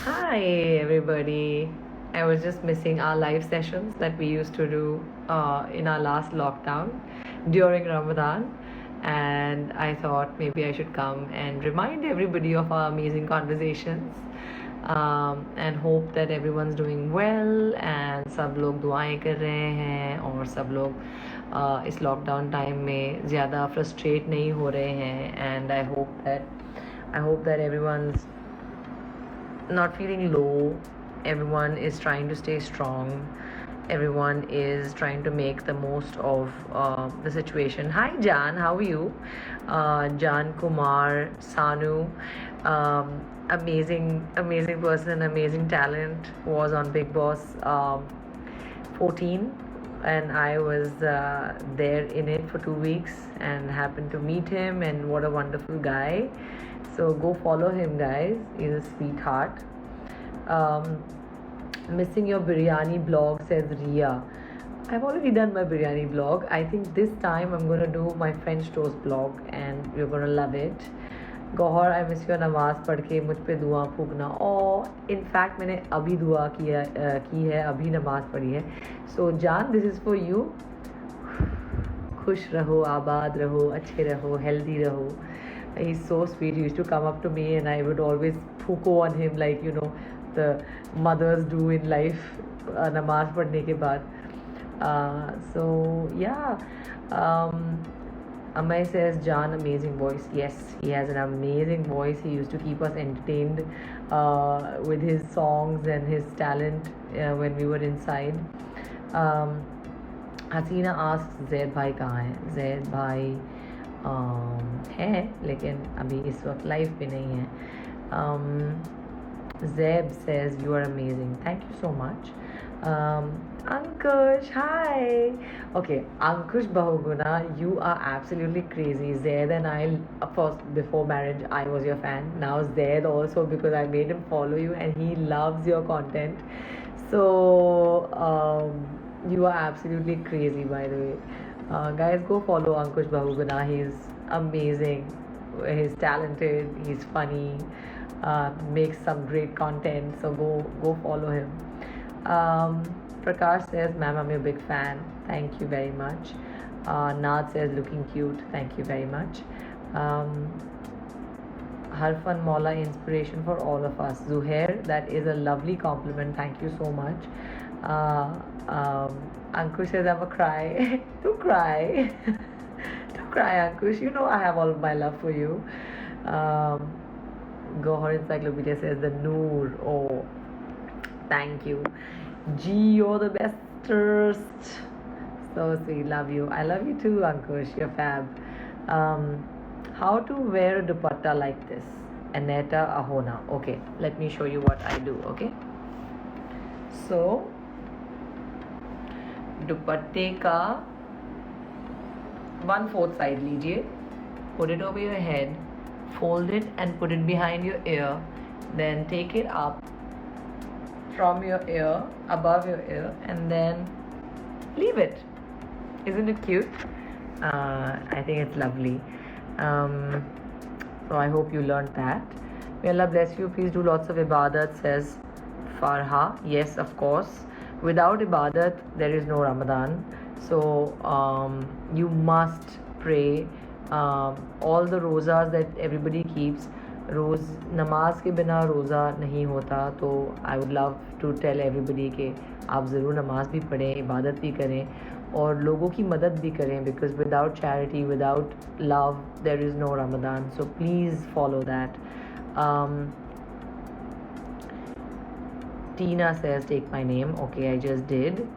Hi everybody. I was just missing our live sessions that we used to do in our last lockdown during Ramadan, and I thought maybe I should come and remind everybody of our amazing conversations, and hope that everyone's doing well and सब लोग दुआएं कर रहे हैं और सब लोग इस लॉकडाउन टाइम में ज़्यादा फ्रस्ट्रेट नहीं हो रहे हैं, and I hope that everyone's not feeling low. Everyone is trying to stay strong. Everyone is trying to make the most of the situation. Hi Jan, how are you? Jan Kumar Sanu, amazing person, amazing talent, was on Big Boss 14, and I was there in it for 2 weeks and happened to meet him, and what a wonderful guy. So go follow him, guys. He's a sweetheart. Missing your biryani blog, says Ria. I've already done my biryani blog. I think this time I'm gonna do my French toast blog, and you're gonna love it. Gauhar, I miss your नमाज पढ़ के मुझ पे दुआ फूकना. और in fact मैंने अभी दुआ की है, अभी नमाज पढ़ी है. So जान, this is for you. खुश रहो, आबाद रहो, अच्छे रहो, healthy रहो. He's so sweet. He used to come up to me and I would always fuko on him, like, the mothers do in life, namaz padhne ke baad. So yeah, Amay says, Jan, amazing voice. Yes, he has an amazing voice. He used to keep us entertained with his songs and his talent when we were inside. Hasina asks, Zaid bhai kahan hai? Zaid bhai है लेकिन अभी इस वक्त life पे नहीं है. Zeb says you are amazing. Thank you so much. Ankush, hi. Okay, Ankush Bahuguna, you are absolutely crazy. Zaid and I, of course, before marriage, I was your fan. Now Zaid also, because I made him follow you and he loves your content. So you are absolutely crazy, by the way. Guys, go follow Ankush Bahuguna. He's amazing. He's talented. He's funny. Makes some great content. So go follow him. Prakash says, "Ma'am, I'm your big fan. Thank you very much." Naad says, "Looking cute. Thank you very much." Harfan Mola, inspiration for all of us. Zuhair, that is a lovely compliment. Thank you so much. Ankush says, I'm a cry. Don't cry. Don't cry, Ankush. You know I have all of my love for you. Gohar Encyclopedia says, the Noor. Oh, thank you. G, you're the bestest. So sweet. Love you. I love you too, Ankush. You're fab. How to wear a dupatta like this? Aneta Ahona. Okay, let me show you what I do. Okay. So, दुपट्टे का 1/4 side लीजिए, put it over your head, fold it and put it behind your ear, then take it up from your ear, above your ear, and then leave it. Isn't it cute? I think it's lovely. So I hope you learned that. May Allah bless you. Please do lots of ibadat, says Farha. Yes, of course. Without ibadat, there is no Ramadan. So you must pray. All the rozas that everybody keeps, रोज़ नमाज के बिना रोज़ा नहीं होता. तो I would love to tell everybody कि आप ज़रूर नमाज भी पढ़ें, इबादत भी करें और लोगों की मदद भी करें, because without charity, without love, there is no Ramadan. So please follow that. Tina says, take my name. Okay, I just did.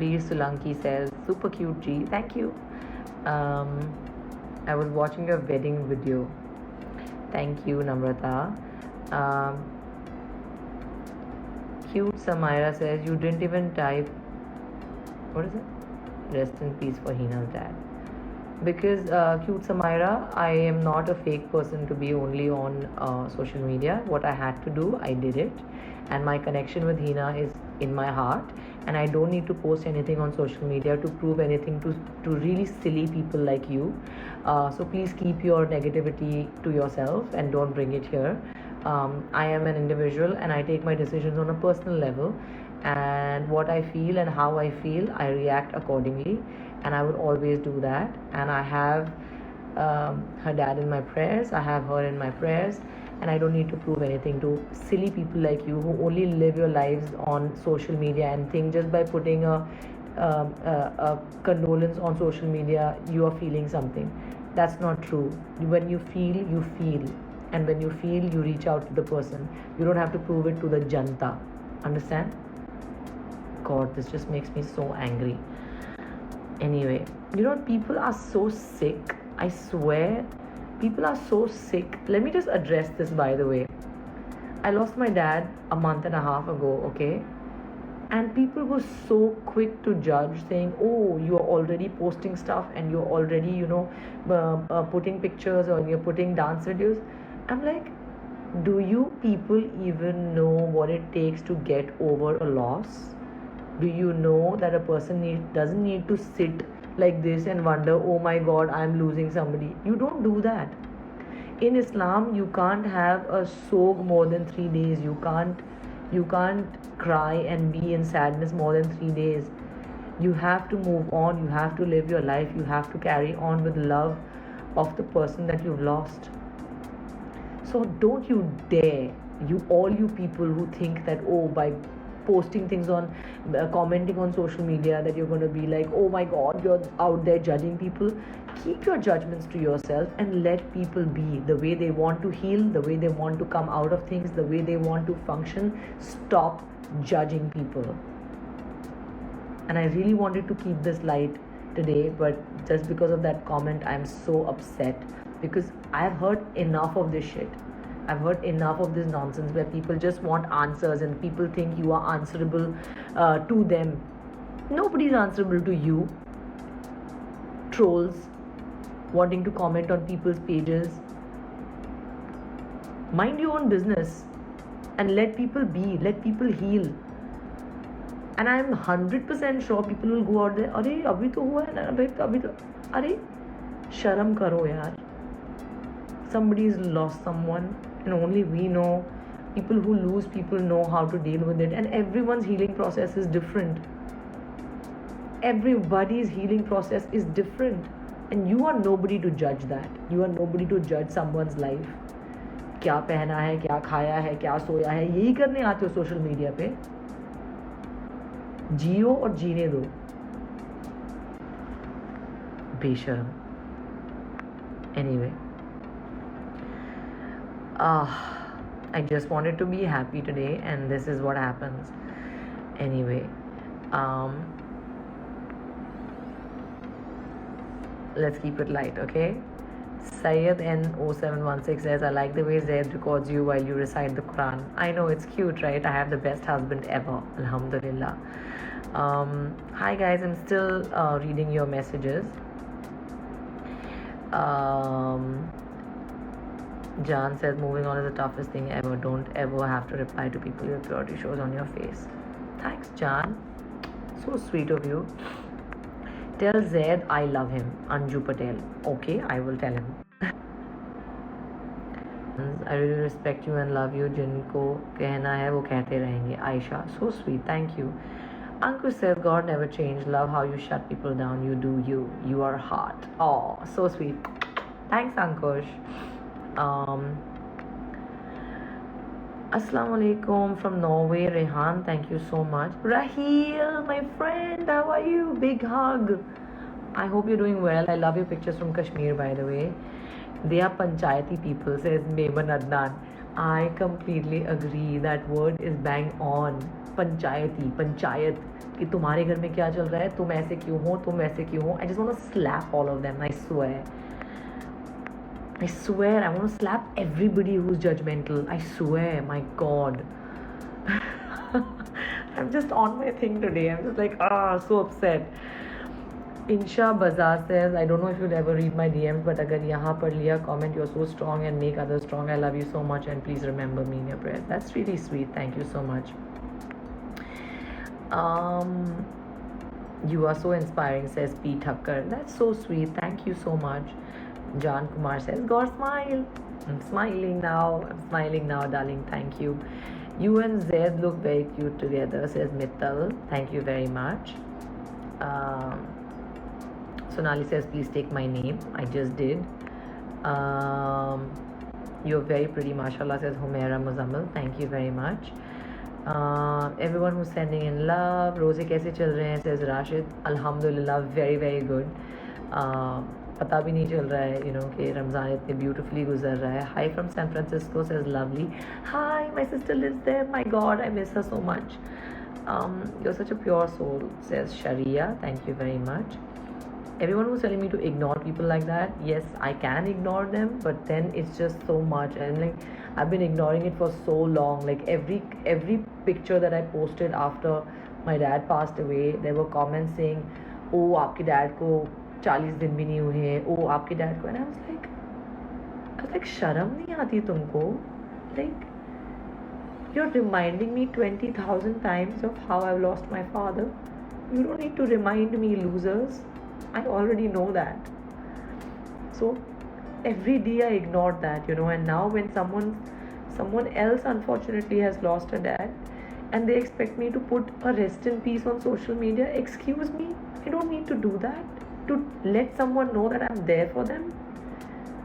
Veer Solanki says, super cute G. Thank you. I was watching your wedding video. Thank you, Namrata. Cute Samira says, you didn't even type. What is it? Rest in peace for Hina's dad. Because cute Samira, I am not a fake person to be only on social media. What I had to do, I did it, and my connection with Hina is in my heart, and I don't need to post anything on social media to prove anything to really silly people like you. So please keep your negativity to yourself and don't bring it here. I am an individual and I take my decisions on a personal level, and what I feel and how I feel, I react accordingly, and I would always do that. And I have her dad in my prayers, I have her in my prayers, and I don't need to prove anything to silly people like you who only live your lives on social media and think just by putting a condolence on social media you are feeling something. That's not true. When you feel, you feel, and when you feel, you reach out to the person. You don't have to prove it to the janta. Understand? God, this just makes me so angry. Anyway, people are so sick. I swear, people are so sick. Let me just address this, by the way. I lost my dad a month and a half ago, okay? And people were so quick to judge, saying, oh, you're already posting stuff and you're already, putting pictures or you're putting dance videos. I'm like, do you people even know what it takes to get over a loss? Do you know that a person doesn't need to sit like this and wonder, oh my God, I'm losing somebody? You don't do that. In Islam, you can't have a sog more than 3 days. You can't cry and be in sadness more than 3 days. You have to move on. You have to live your life. You have to carry on with love of the person that you've lost. So don't you dare, all you people who think that, oh, by posting things on, commenting on social media, that you're going to be like, oh my God, you're out there judging people. Keep your judgments to yourself and let people be the way they want to heal, the way they want to come out of things, the way they want to function. Stop judging people. And I really wanted to keep this light today, but just because of that comment, I'm so upset, because I've heard enough of this shit. I've heard enough of this nonsense where people just want answers and people think you are answerable to them. Nobody's answerable to you. Trolls wanting to comment on people's pages. Mind your own business and let people be, let people heal. And I'm 100% sure people will go out there, अरे अभी तो हुआ है ना भाई, अभी तो अरे शर्म करो यार. Somebody's lost someone, and only we know. People who lose people know how to deal with it, and everyone's healing process is different. Everybody's healing process is different, and you are nobody to judge that. You are nobody to judge someone's life. क्या पहना है, क्या खाया है, क्या सोया है, यही करने आते हो सोशल मीडिया पे. जियो और जीने दो. बेशर्म. Anyway. I just wanted to be happy today, and this is what happens. Anyway, let's keep it light, okay? Syed N0716 says, I like the way Zaid records you while you recite the Quran. I know, it's cute, right? I have the best husband ever, alhamdulillah. Hi guys, I'm still reading your messages. Jan says, moving on is the toughest thing ever. Don't ever have to reply to people. Your purity shows on your face. Thanks, Jan. So sweet of you. Tell Zaid I love him. Anju Patel. Okay, I will tell him. I really respect you and love you. जिनको कहना है वो कहते रहेंगे. Aisha. So sweet. Thank you. Ankush says, God never changed. Love how you shut people down. You do you. You are hot. Oh, so sweet. Thanks, Ankush. Assalamu alaikum from Norway, Rehan. Thank you so much. Raheel, my friend, how are you? Big hug. I hope you're doing well. I love your pictures from Kashmir, by the way. They are panchayati people, says Maiman Adnan. I completely agree. That word is bang on. Panchayati, panchayat. कि तुम्हारे घर में क्या चल रहा है, तुम ऐसे क्यों हो, तुम ऐसे क्यों हो. I just want to slap all of them, I swear. I swear, I want to slap everybody who's judgmental. I swear, my God. I'm just on my thing today. I'm just like, so upset. Insha Bazaar says, I don't know if you'll ever read my DMs, but agar yahan par liya comment, you're so strong and make others strong. I love you so much and please remember me in your prayers. That's really sweet. Thank you so much. Um, you are so inspiring, says P. Thakkar. That's so sweet. Thank you so much. Jan Kumar says, God smile. I'm smiling now. I'm smiling now, darling. Thank you. You and Zed look very cute together, says Mittal. Thank you very much. Sonali says, please take my name. I just did. You're very pretty, mashallah, says Humaira Muzammil. Thank you very much. Everyone who's sending in love. Roze kaise chal rahe hain, says Rashid. Alhamdulillah, very very good. पता भी नहीं चल रहा है कि रमज़ान इतने beautifully गुजर रहा है. Hi from San Francisco, says lovely. Hi, my sister lives there. My God, I miss her so much. You're such a pure soul, says Sharia. Thank you very much. Everyone who's telling me to ignore people like that, yes, I can ignore them, but then it's just so much, and like I've been ignoring it for so long. Like every picture that I posted after my dad passed away, there were comments saying, "Oh, आपके dad को 40 दिन भी नहीं हुए हैं, oh आपके dad को," and I was like शर्म नहीं आती तुमको? Like you're reminding me 20,000 times of how I've lost my father. You don't need to remind me, losers. I already know that. So every day I ignored that, and now when someone else unfortunately has lost a dad and they expect me to put a rest in peace on social media, excuse me, I don't need to do that to let someone know that I'm there for them.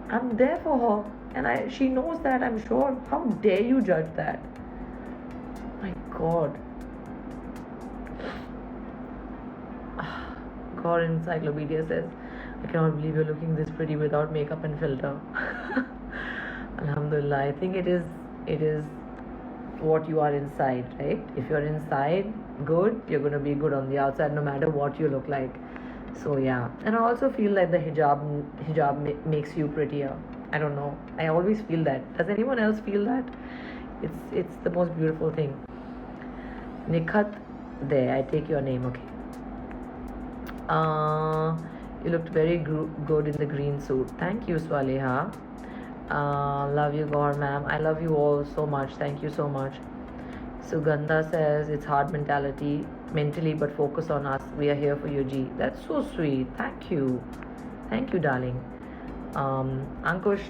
I'm there for her, and she knows that, I'm sure. How dare you judge that? My God. God Encyclopedia says, I cannot believe you're looking this pretty without makeup and filter. Alhamdulillah. I think it is what you are inside, right? If you're inside good, you're going to be good on the outside no matter what you look like. So yeah. And I also feel that the hijab makes you prettier. I don't know. I always feel that. Does anyone else feel that? It's the most beautiful thing. Nikhat, there, I take your name, okay. You looked very good in the green suit. Thank you, Swaleha. Love you, Gaur ma'am. I love you all so much. Thank you so much. Sugandha says it's hard mentally, but focus on us. We are here for you, G. That's so sweet. Thank you, darling. Ankush,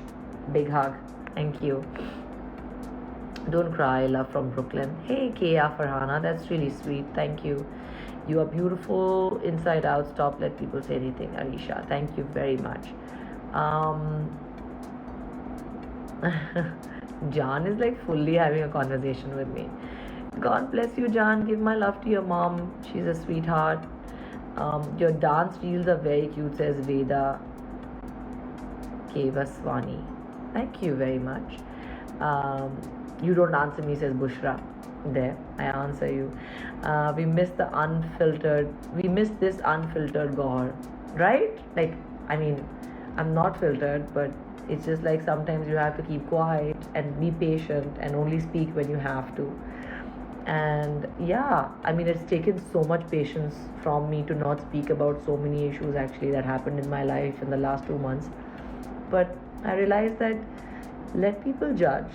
big hug. Thank you. Don't cry, love from Brooklyn. Hey, Kia Farhana, that's really sweet. Thank you. You are beautiful inside out. Stop let people say anything. Alisha, thank you very much. Jan is like fully having a conversation with me. God bless you, Jan. Give my love to your mom. She's a sweetheart. Your dance reels are very cute, says Veda Kevaswani. Thank you very much. You don't answer me, says Bushra. There, I answer you. We miss this unfiltered Gaur, right? Like, I mean, I'm not filtered, but it's just like sometimes you have to keep quiet and be patient and only speak when you have to. And yeah, I mean, it's taken so much patience from me to not speak about so many issues actually that happened in my life in the last 2 months. But I realized that let people judge,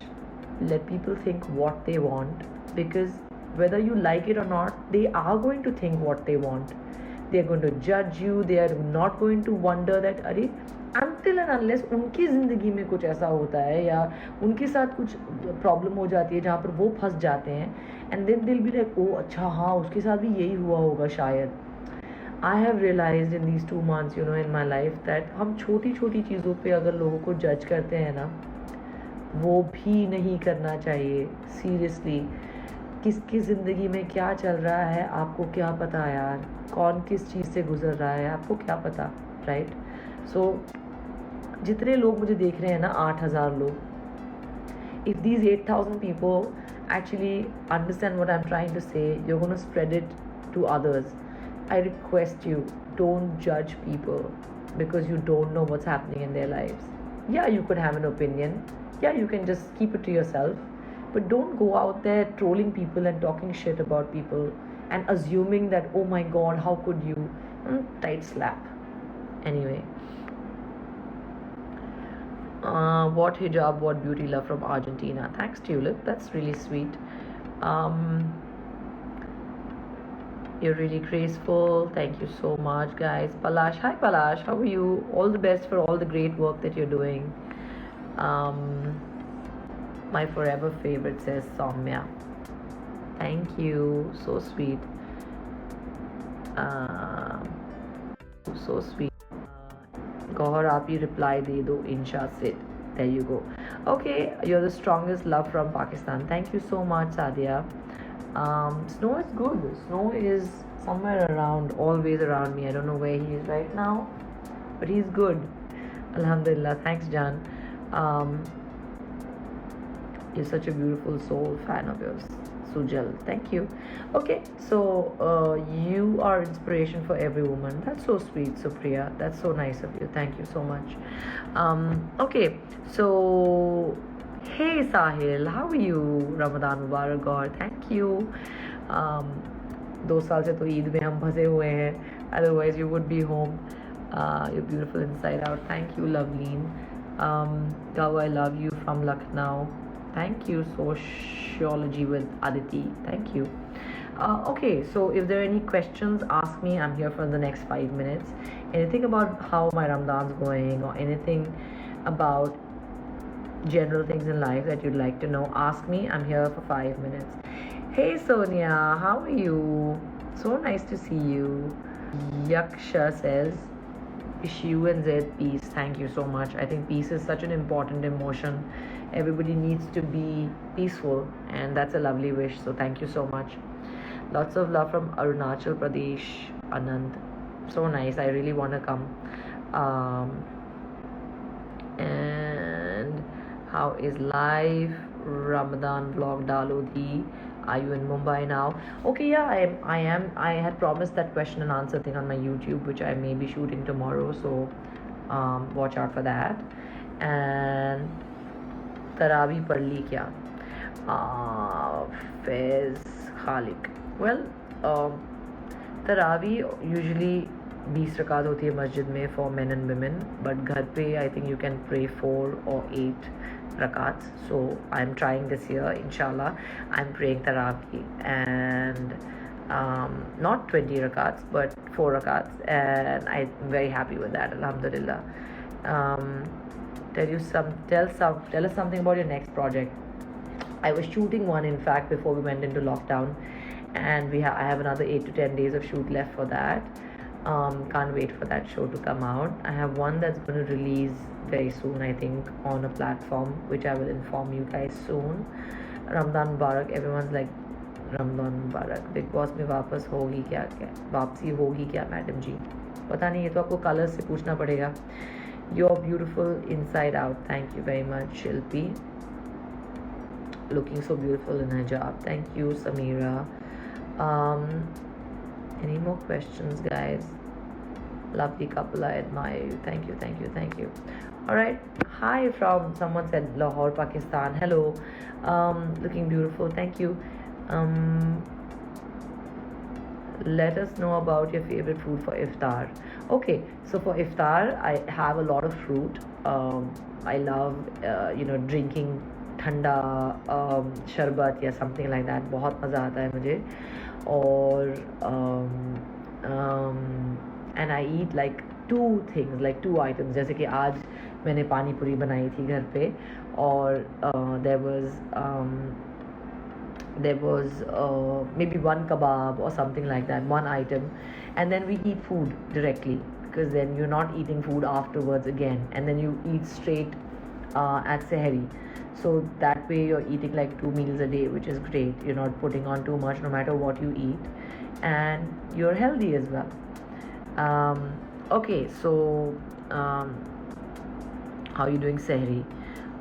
let people think what they want, because whether you like it or not, they are going to think what they want. They are going to judge you. They are not going to wonder that अरे until and unless उनकी ज़िंदगी में कुछ ऐसा होता है या उनके साथ कुछ प्रॉब्लम हो जाती है जहाँ पर वो फंस जाते हैं, and then they'll be like, oh अच्छा हाँ उसके साथ भी यही हुआ होगा शायद. I have realized in these 2 months, in my life that हम छोटी छोटी चीज़ों पे अगर लोगों को जज करते हैं ना, वो भी नहीं करना चाहिए. सीरियसली, किसकी ज़िंदगी में क्या चल रहा है आपको क्या पता यार, कौन किस चीज़ से गुजर रहा है आपको क्या पता, राइट? सो जितने लोग मुझे देख रहे हैं ना, 8,000 लोग, if these 8,000 people actually understand what I'm trying to say, you're going to spread it to others. I request you, don't judge people because you don't know what's happening in their lives. Yeah, you could have an opinion. Yeah, you can just keep it to yourself. But don't go out there trolling people and talking shit about people and assuming that, oh my God, how could you? Tight slap. Anyway. What hijab, what beauty, love from Argentina. Thanks, Tulip. That's really sweet. You're really graceful. Thank you so much, guys. Palash, hi Palash, how are you? All the best for all the great work that you're doing. Um, my forever favorite says Soumya. Thank you. So sweet. So sweet. Gohar, आप ही reply दे दो insha sit. There you go. Okay, you're the strongest love from Pakistan. Thank you so much, Sadia. Snow is good. Snow is somewhere around, always around me. I don't know where he is right now, but he's good. Alhamdulillah. Thanks, Jan. You're such a beautiful soul, fan of yours. Sujal, thank you. Okay, so you are inspiration for every woman. That's so sweet, Supriya. That's so nice of you. Thank you so much. Okay, so hey Sahil, how are you? Ramadan Mubarak God, thank you. 2 साल से तो ईद में हम फंसे हुए हैं. Otherwise you would be home. You're beautiful inside out. Thank you, Loveleen. Gawa, I love you from Lucknow. Thank you. Sociology with Aditi. Thank you. Okay, so if there are any questions, ask me. I'm here for the next 5 minutes. Anything about how my Ramadan's going or anything about general things in life that you'd like to know, ask me. I'm here for 5 minutes. Hey Sonia, how are you? So nice to see you. Yaksha says, wish you and Zed peace. Thank you so much. I think peace is such an important emotion. Everybody needs to be peaceful, and that's a lovely wish. So thank you so much. Lots of love from Arunachal Pradesh, Anand. So nice. I really want to come. And how is life? Ramadan vlog Dalodi. Are you in Mumbai now? Okay, yeah, I am. I had promised that question and answer thing on my YouTube, which I may be shooting tomorrow. So watch out for that. And Tarawi Parli kya? Faiz Khalik. Well, Tarawi usually 20 रकात होती है मस्जिद में for men and women, but घर पे I think you can pray 4 or 8 rakats. So I'm trying this year, inshallah. I'm praying Taraweeh and not 20 rakats but 4 rakats, and I'm very happy with that, alhamdulillah. Tell us something about your next project. I was shooting one, in fact, before we went into lockdown, and I have another 8 to 10 days of shoot left for that. Can't wait for that show to come out. I have one that's going to release very soon, I think, on a platform, which I will inform you guys soon. Ramadan Mubarak. Everyone's like, Ramadan Mubarak. Big Boss में वापस होगी क्या वापसी होगी क्या madam जी? पता नहीं, ये तो आपको कलर्स से पूछना पड़ेगा. You're beautiful inside out. Thank you very much, Shilpi. Looking so beautiful in hijab. Thank you, Samira. Any more questions, guys? Lovely couple, I admire you. Thank you, thank you, thank you. All right. Hi from someone said Lahore, Pakistan. Hello. Looking beautiful. Thank you. Let us know about your favorite food for iftar. Okay, so for iftar, I have a lot of fruit. I love, drinking ठंडा शरबत या something like that. बहुत मज़ा आता है मुझे. और and I eat like 2 things, like 2 items. जैसे कि आज मैंने पानी पूरी बनाई थी घर पे, और there was maybe 1 kebab or something like that, 1 item, and then we eat food directly, because then you're not eating food afterwards again, and then you eat straight at Sehri. So that way you're eating like 2 meals a day, which is great. You're not putting on too much no matter what you eat, and you're healthy as well. Okay, so how are you doing Sehri?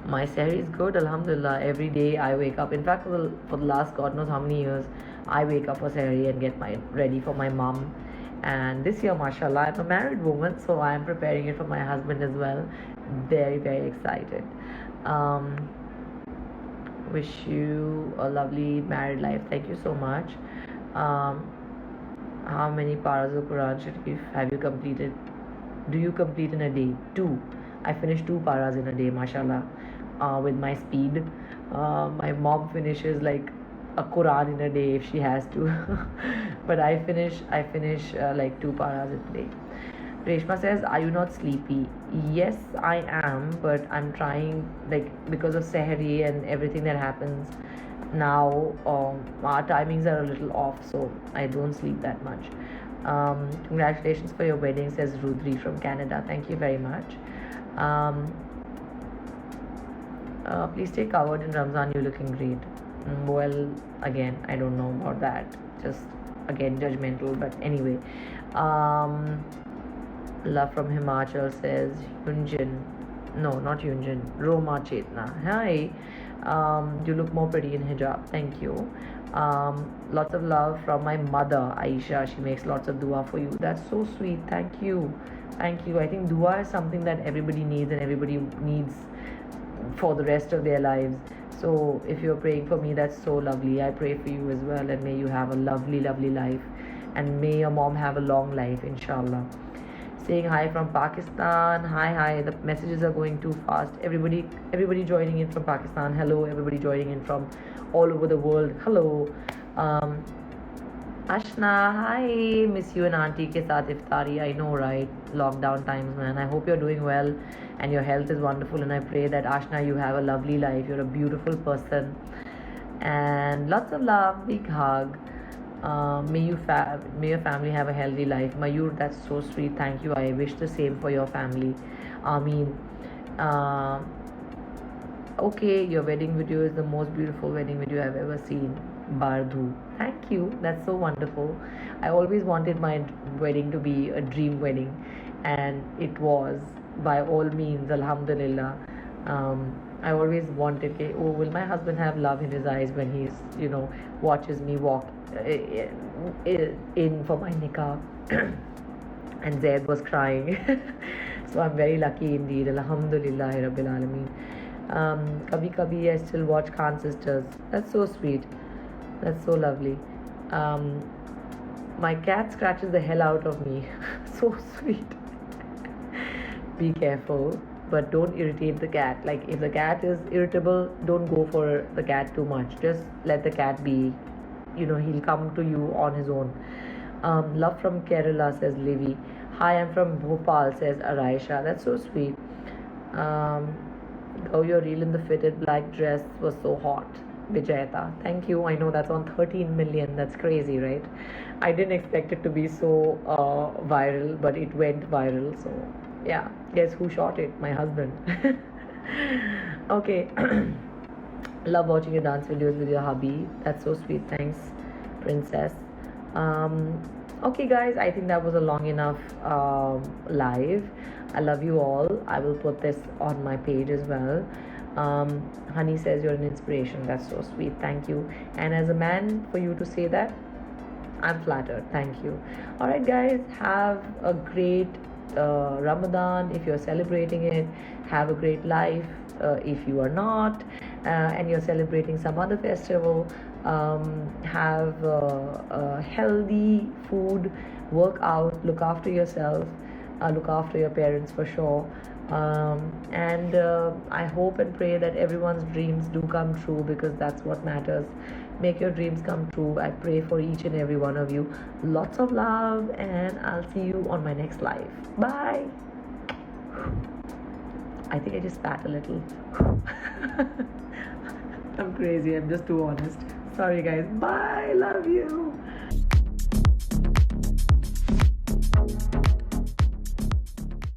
My Sehri is good, alhamdulillah. Every day I wake up. In fact, for the last God knows how many years, I wake up for Sehri and get ready for my mom. And this year, mashallah, I'm a married woman, so I'm preparing it for my husband as well. Very, very excited. Wish you a lovely married life. Thank you so much. How many paras of Quran Sharif have you completed? Do you complete in a day? 2. I finish 2 paras in a day, mashallah. With my speed. My mom finishes like a Quran in a day if she has to. but I finish like 2 paras a day. Reshma says, "Are you not sleepy?" Yes, I am, but I'm trying, like, because of Sehri and everything that happens now. Our timings are a little off, so I don't sleep that much. Congratulations for your wedding, says Rudri from Canada. Thank you very much. Um, please stay covered in Ramzan. You're looking great. Well, again, I don't know about that. Just again, judgmental. But anyway, um, love from Himachal, says Yunjin. No, not Yunjin. Roma Chetna. Hi. You look more pretty in hijab. Thank you. Lots of love from my mother, Aisha. She makes lots of dua for you. That's so sweet. Thank you. Thank you. I think dua is something that everybody needs and everybody needs for the rest of their lives. So if you're praying for me, that's so lovely. I pray for you as well, and may you have a lovely, lovely life, and may your mom have a long life, inshallah. Saying hi from Pakistan. Hi. The messages are going too fast. Everybody joining in from Pakistan. Hello. Everybody joining in from all over the world. Hello. Ashna, hi. Miss you and auntie ke saath iftari. I know, right? Lockdown times, man. I hope you're doing well and your health is wonderful. And I pray that, Ashna, you have a lovely life. You're a beautiful person. And lots of love. Big hug. May your family have a healthy life. Mayur, that's so sweet. Thank you. I wish the same for your family. Ameen. Okay, your wedding video is the most beautiful wedding video I've ever seen. Bardhu. Thank you. That's so wonderful. I always wanted my wedding to be a dream wedding, and it was, by all means, alhamdulillah. I always wanted, okay, oh, will my husband have love in his eyes when watches me walk in for my nikah? And Zaid was crying. So I'm very lucky indeed. Alhamdulillah Rabbil Alameen. Kabhi Kabhi I still watch Khan Sisters. That's so sweet. That's so lovely. My cat scratches the hell out of me. So sweet. Be careful, but don't irritate the cat. Like, if the cat is irritable, don't go for the cat too much. Just let the cat be. He'll come to you on his own. Love from Kerala, says Livy. Hi, I'm from Bhopal, says Araisha. That's so sweet. Oh, your reel in the fitted black dress was so hot. Vijayata. Thank you. I know that's on 13 million. That's crazy, right? I didn't expect it to be so viral, but it went viral. So, yeah. Guess who shot it? My husband. Okay. Love watching your dance videos with your hubby. That's so sweet. Thanks, princess. Okay, guys, I think that was a long enough live. I love you all. I will put this on my page as well. Honey says you're an inspiration. That's so sweet. Thank you. And as a man, for you to say that, I'm flattered. Thank you. All right, guys, have a great Ramadan. If you're celebrating it, have a great life. If you are not, and you're celebrating some other festival, have healthy food, work out, look after yourself, look after your parents for sure. And I hope and pray that everyone's dreams do come true, because that's what matters. Make your dreams come true. I pray for each and every one of you. Lots of love, and I'll see you on my next live. Bye. I think I just spat a little. I'm crazy. I'm just too honest. Sorry, guys. Bye. Love you.